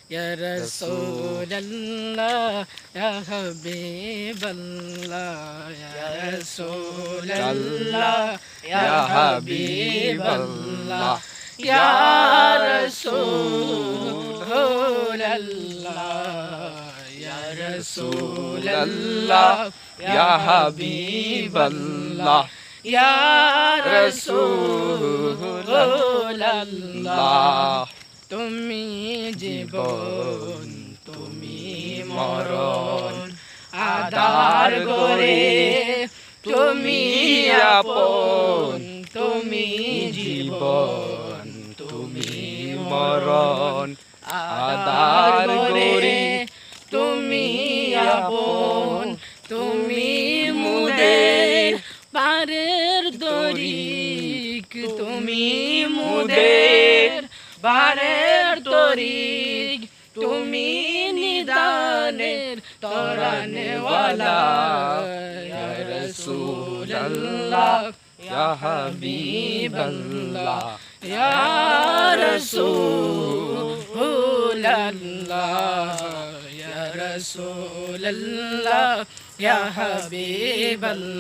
ইয়া রাসূলুল্লাহ ইয়া হাবিবাল্লাহ ইয়া রাসূলুল্লাহ ইয়া হাবিবাল্লাহ ইয়া রাসূলুল্লাহ ইয়া রাসূলুল্লাহ ইয়া হাবিবাল্লাহ ইয়া রাসূলুল্লাহ তুমি জীবন তুমি মরণ আধার গরে তুমি আপন তুমি জীবন তুমি মরণ আধার গরে তুমি আপন তুমি মুদের পারের তরিক তুমি মুদের বারের তরিক তুমি নিদানের তরানেওয়ালা ইয়া রাসূলুল্লাহ ইয়া হাবিবাল্লাহ ইয়া রাসূলুল্লাহ ইয়া রাসূলুল্লাহ ইয়া হাবিবাল্লাহ